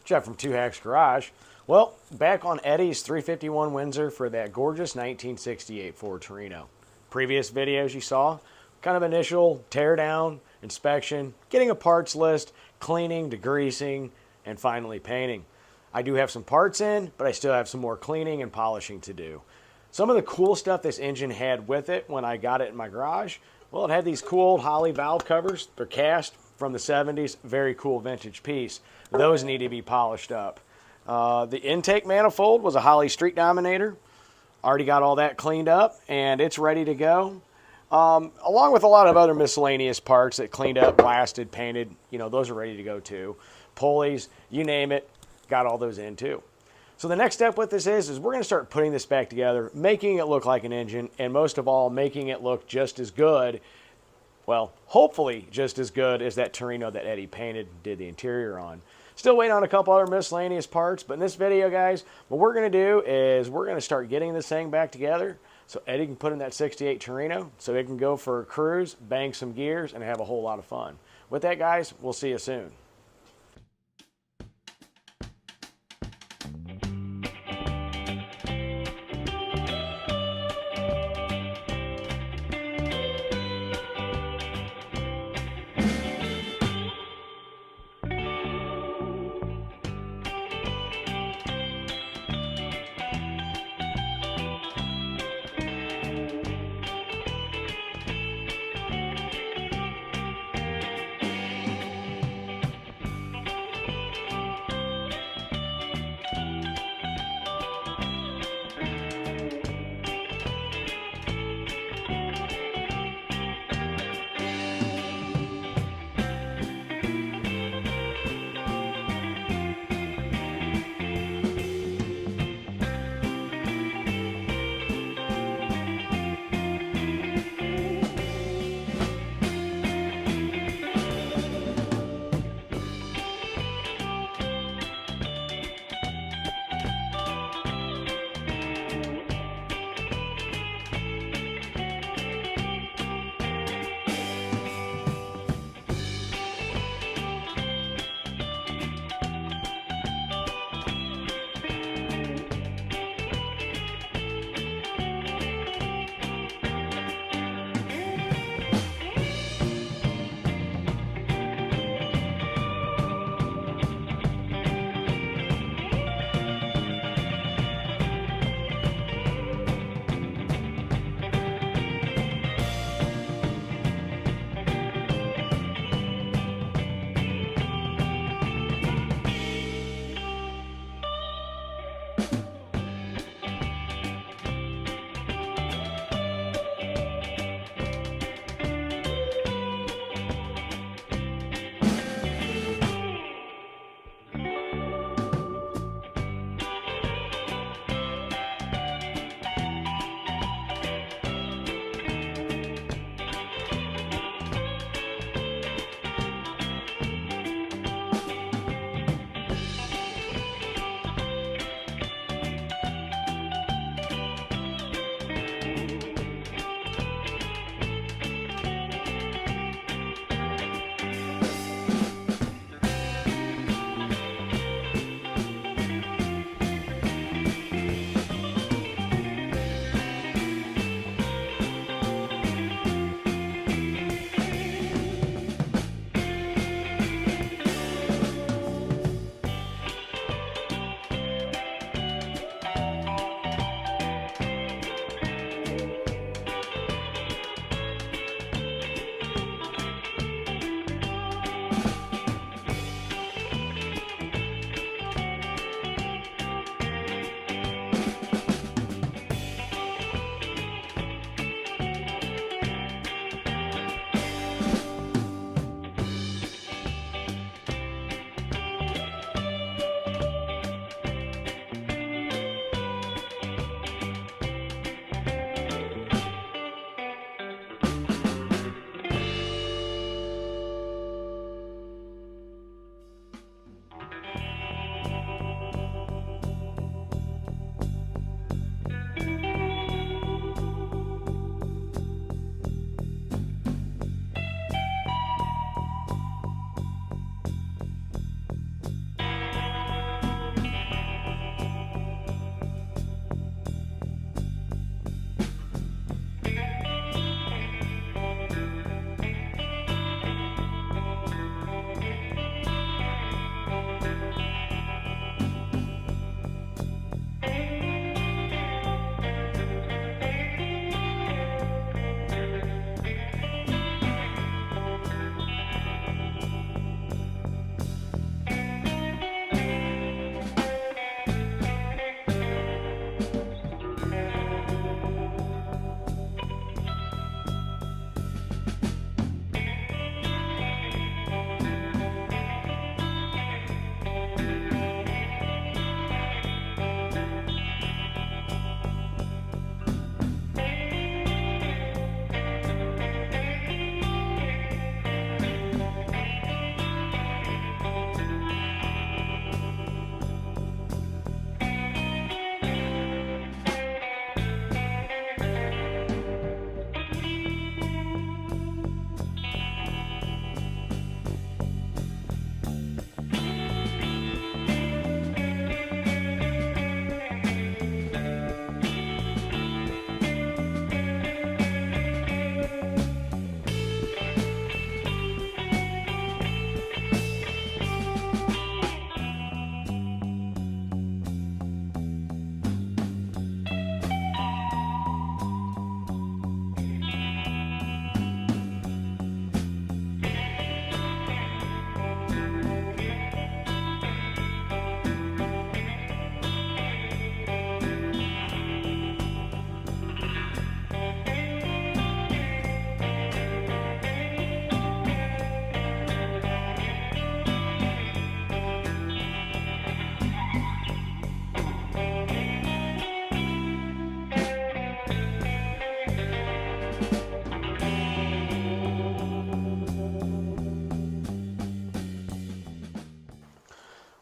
Jeff from Two Hacks Garage. Well, back on Eddie's 351 Windsor for that gorgeous 1968 Ford Torino. Previous videos you saw, kind of initial tear down, inspection, getting a parts list, cleaning, degreasing, and finally painting. I do have some parts in, but I still have some more cleaning and polishing to do. Some of the cool stuff this engine had with it when I got it in my garage, well, it had these cool old Holley valve covers. They're cast from the 70s, very cool vintage piece. Those need to be polished up. The intake manifold was a Holley Street Dominator. Already got all that cleaned up and it's ready to go. Along with a lot of other miscellaneous parts that cleaned up, blasted, painted, you know, those are ready to go too. Pulleys, you name it, got all those in too. So the next step with this is we're going to start putting this back together, making it look like an engine, and most of all, making it look just as good, well, hopefully just as good as that Torino that Eddie painted and did the interior on. Still waiting on a couple other miscellaneous parts, but in this video, guys, what we're going to do is we're going to start getting this thing back together so Eddie can put in that 68 Torino so it can go for a cruise, bang some gears, and have a whole lot of fun. With that, guys, we'll see you soon.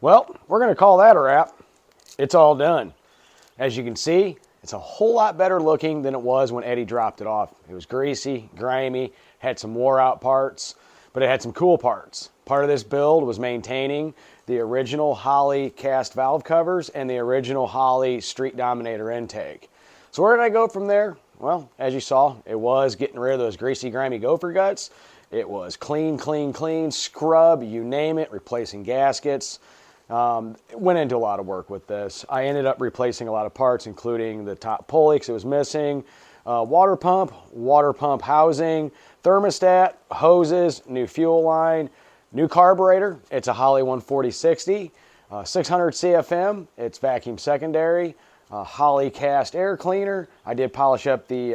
Well, we're going to call that a wrap. It's all done. As you can see, it's a whole lot better looking than it was when Eddie dropped it off. It was greasy, grimy, had some wore out parts, but it had some cool parts. Part of this build was maintaining the original Holley cast valve covers and the original Holley Street Dominator intake. So where did I go from there? Well, as you saw, it was getting rid of those greasy, grimy gopher guts. It was clean, clean, clean, scrub, you name it, replacing gaskets. Went into a lot of work with this. I ended up replacing a lot of parts, including the top pulley because it was missing, water pump housing, thermostat, hoses, new fuel line, new carburetor. It's a Holley 140/60, 600 CFM. It's vacuum secondary, Holley cast air cleaner. I did polish up the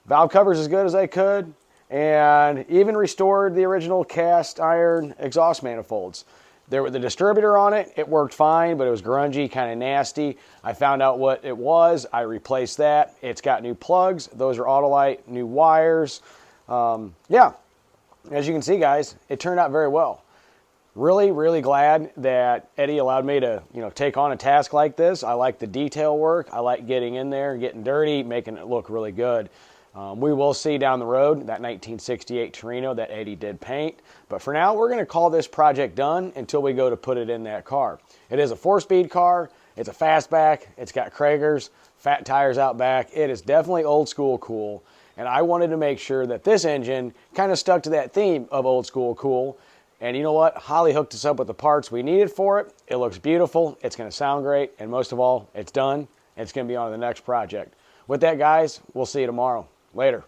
valve covers as good as I could, and even restored the original cast iron exhaust manifolds. There was the distributor on it. It worked fine, but it was grungy, kind of nasty. I found out what it was. I replaced that. It's got new plugs. Those are Autolite, new wires. Yeah, as you can see, guys, it turned out very well. Really, really glad that Eddie allowed me to, take on a task like this. I like the detail work. I like getting in there, getting dirty, making it look really good. We will see down the road that 1968 Torino that Eddie did paint. But for now, we're going to call this project done until we go to put it in that car. It is a 4-speed car. It's a fastback. It's got Kragers, fat tires out back. It is definitely old school cool. And I wanted to make sure that this engine kind of stuck to that theme of old school cool. And you know what? Holley hooked us up with the parts we needed for it. It looks beautiful. It's going to sound great. And most of all, it's done. It's going to be on to the next project. With that, guys, we'll see you tomorrow. Later.